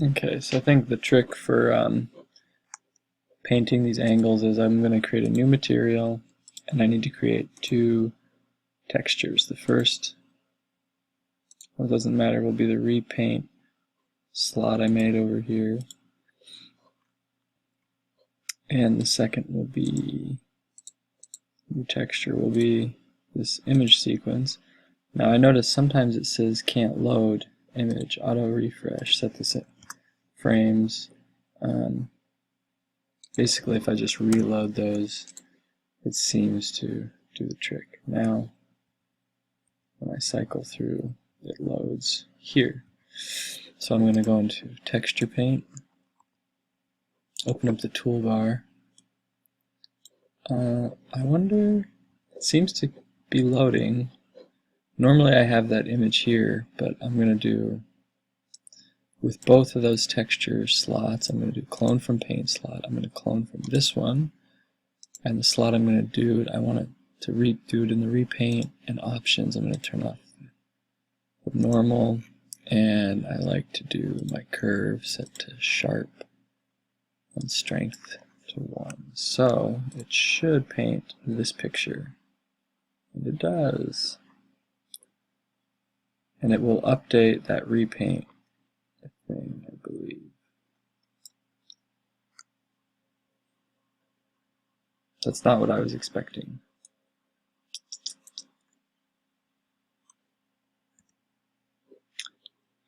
Okay, so I think the trick for painting these angles is I'm going to create a new material, and I need to create two textures. The first, well, it doesn't matter, will be the repaint slot I made over here. And the second will be, new texture will be this image sequence. Now I notice sometimes it says can't load image, auto refresh, set this at frames. Basically if I just reload those, it seems to do the trick. Now when I cycle through, it loads here. So I'm going to go into texture paint, open up the toolbar. I wonder, it seems to be loading. Normally I have that image here, but I'm going to do, with both of those texture slots, I'm going to do clone from paint slot. I'm going to clone from this one, and the slot I'm going to do, I want it to do it in the repaint and options. I'm going to turn off the normal, and I like to do my curve set to sharp and strength to 1. So it should paint this picture, and it does. And it will update that repaint thing, I believe. That's not what I was expecting.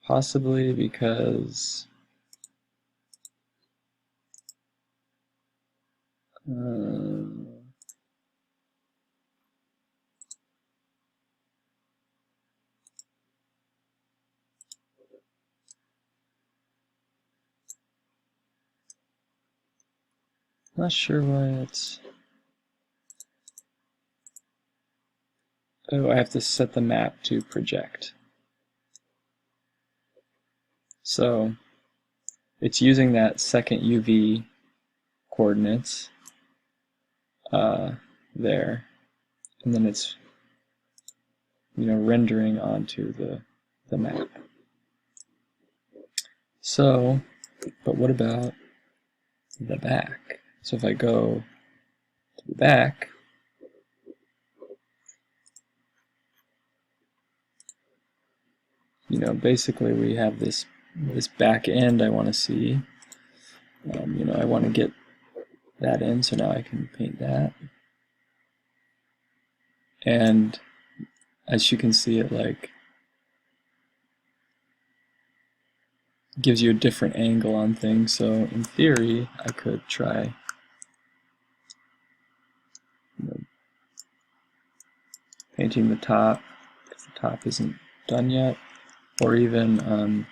Possibly because not sure why it's... Oh, I have to set the map to project. So it's using that second UV coordinates there, and then it's rendering onto the map. So, but what about the back? So if I go to the back, basically we have this back end I want to see. I want to get that in, so now I can paint that. And as you can see, it gives you a different angle on things. So in theory, I could try painting the top, because the top isn't done yet, or even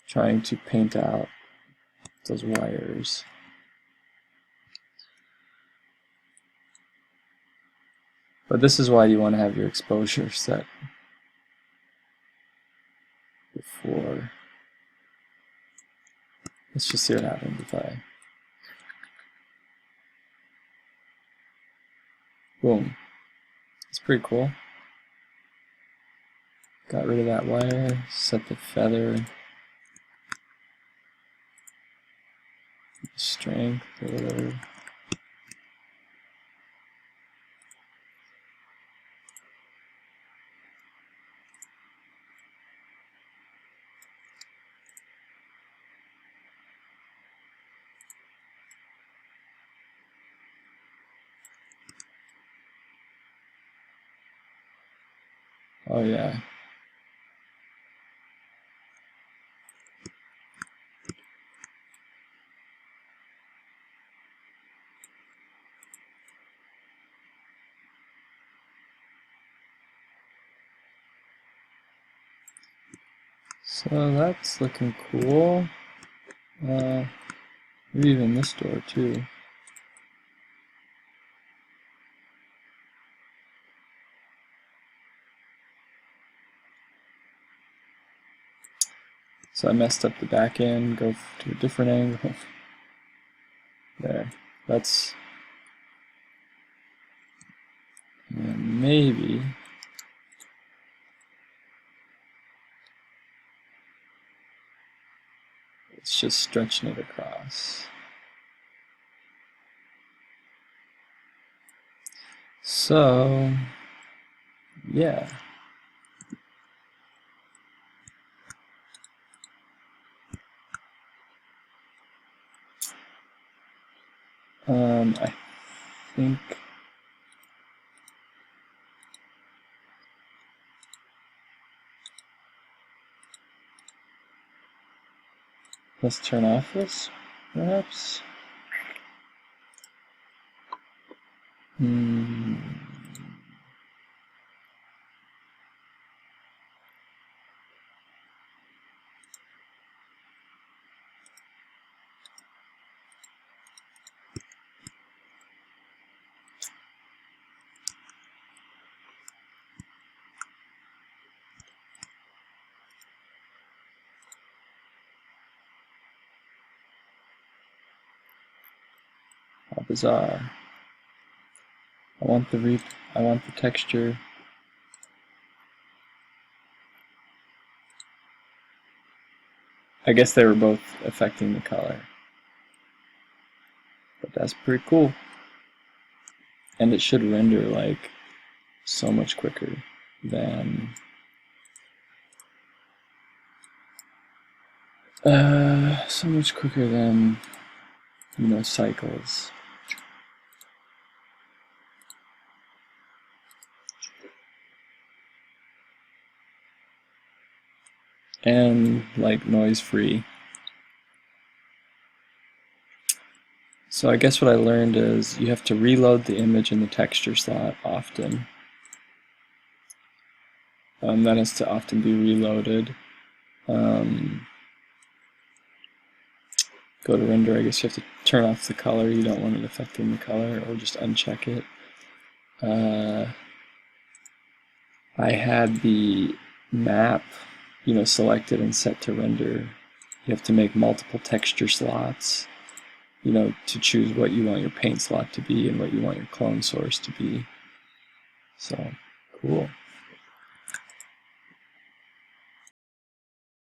trying to paint out those wires. But this is why you want to have your exposure set before. Let's just see what happens if I... Boom. It's pretty cool. Got rid of that wire, set the feather, strength, or whatever. Oh yeah. So that's looking cool. Maybe even this door too. So I messed up the back end, go to a different angle. There. That's maybe it's just stretching it across. So, yeah. I think let's turn off this, perhaps. How bizarre. I want the texture. I guess they were both affecting the color. But that's pretty cool. And it should render like so much quicker than cycles. And like noise free. So I guess what I learned is you have to reload the image in the texture slot often. That has to often be reloaded. Go to render, I guess you have to turn off the color. You don't want it affecting the color, or just uncheck it. I had the map, selected and set to render. You have to make multiple texture slots, to choose what you want your paint slot to be and what you want your clone source to be. So, cool.